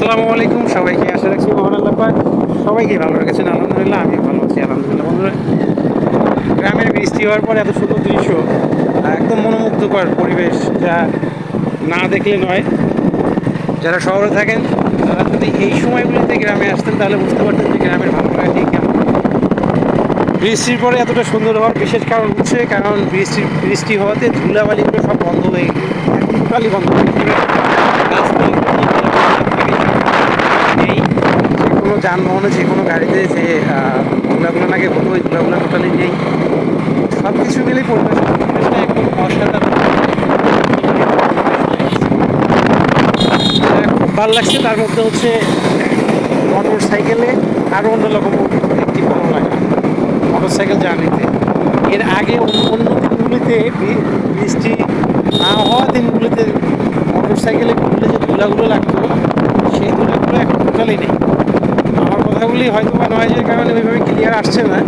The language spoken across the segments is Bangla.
আসসালামু আলাইকুম সবাইকে। আশা রাখছি মহান আল্লাহ পাক সবাইকে ভালো রেখেছেন। আলহামদুলিল্লাহ আমিও ভালো আছি আলহামদুলিল্লাহ। বন্ধুরা, গ্রামের বৃষ্টি হওয়ার পর এত সুন্দর দৃশ্য, একদম মনোমুগ্ধকর পরিবেশ, যা না দেখলে নয়। যারা শহরে থাকেন তারা যদি এই সময়গুলোতে গ্রামে আসতেন তাহলে বুঝতে পারতেন যে গ্রামের ভালো লাগা ঠিক কেমন। বৃষ্টির পরে এতটা সুন্দর হওয়ার বিশেষ কারণ হচ্ছে কারণ বৃষ্টি হওয়াতে ধুলাবালিগুলো সব বন্ধ হয়ে গেছে, টোটালি বন্ধ হয়ে গেছে। নেই, যে কোনো যানবাহনে যে কোনো গাড়িতে যে ধুলাগুলো নাকি হতো ওই ধুলাগুলো টোটালি নেই। সব কিছু মিলেই পরিবেশটা একদম অসাধারণ, খুব ভালো লাগছে। তার মধ্যে হচ্ছে মোটর সাইকেলে আরও অন্যরকম একটি ভালো লাগে মোটর সাইকেল জার্নিতে। এর আগে অন্য দিনগুলিতে বৃষ্টি না হওয়া দিনগুলিতে মোটর সাইকেলে ঘুরলে যে ধুলাগুলো লাগতো সেই ধুলাগুলো এখন টোটালি নেই। আমার কথাগুলি হয়তো বা নয়েজের কারণে ওইভাবে ক্লিয়ার আসছে না,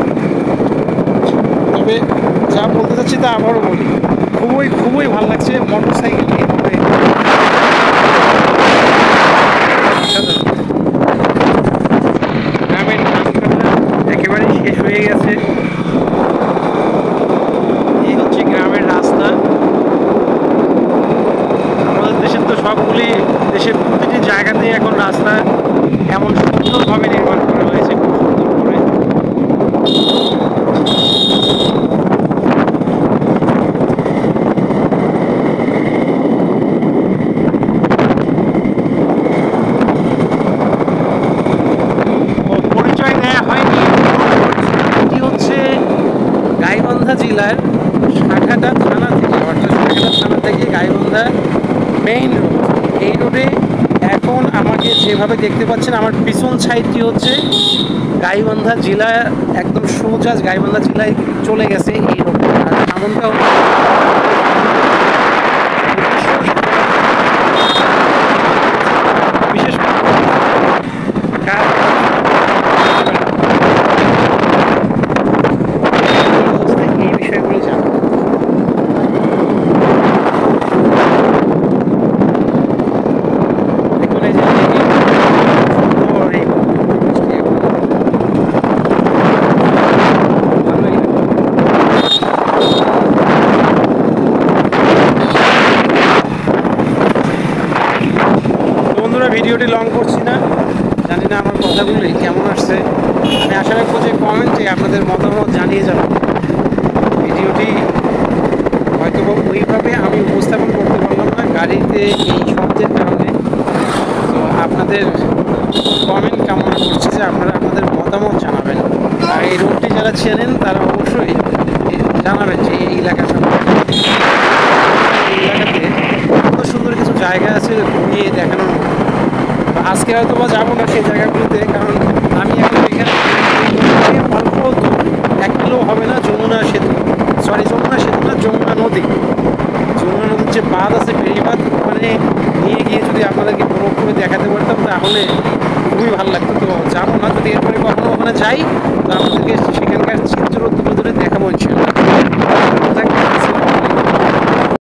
তবে যা বলতে চাচ্ছি তা আবারও বলি, খুবই ভালো লাগছে মোটর সাইকেল এভাবে। গ্রামের একেবারেই শেষ হয়ে গেছে। এই হচ্ছে গ্রামের রাস্তা। আমাদের দেশের তো সবগুলি, দেশের প্রতিটি জায়গাতে এখন রাস্তা এমন সুন্দরভাবে নির্মাণ করা হয়েছে, খুব সুন্দর করে। পরিচয় দেওয়া হয়নি, এটি হচ্ছে গাইবান্ধা জেলার শাখাটা থানা থেকে, অর্থাৎ শাখাটা থানা থেকে গাইবান্ধা মেইন রোড। এই রোডে এখন আমাকে যেভাবে দেখতে পাচ্ছেন, আমার পিছন সাইডটি হচ্ছে গাইবান্ধা জেলা, একদম সোজা গাইবান্ধা জেলায় চলে গেছে এই রোড। আর এমনটা বিশেষ এই বিষয়গুলো জানা। ভিডিওটি লং করছি না, জানি না আমার কথাগুলি কেমন আসছে। আমি আশা রাখবো যে কমেন্টে আপনাদের মতামত জানিয়ে যাবেন। ভিডিওটি হয়তো ওইভাবে আমি উপস্থাপন করতে পারলাম না গাড়িতে এই শব্দের কারণে, তো আপনাদের কমেন্ট কামনা করছি যে আপনারা আপনাদের মতামত জানাবেন। আর এই রোডটি যারা চেনেন তারা অবশ্যই জানাবেন যে এই এলাকা সম্পর্কে। এই এলাকাতে কত সুন্দর কিছু জায়গা আছে ঘুরিয়ে দেখানোর মতো। আজকে হয়তো বা যাবো না সেই জায়গাগুলিতে, কারণ আমি এখন এখানে অল্প দূর, 1 কিলো হবে না, যমুনা সেতু না, যমুনা নদীর যে বাঁধ আছে, ফেরিবাঁধ, ওখানে নিয়ে গিয়ে যদি আপনাদেরকে বড় করে দেখাতে পারতাম তাহলে খুবই ভালো লাগতো। তো যাবো না, যদি এরপরে কখনো ওখানে যাই তো আপনাদেরকে সেখানকার চিত্র তুলে ধরে দেখাবো ইনশাআল্লাহ।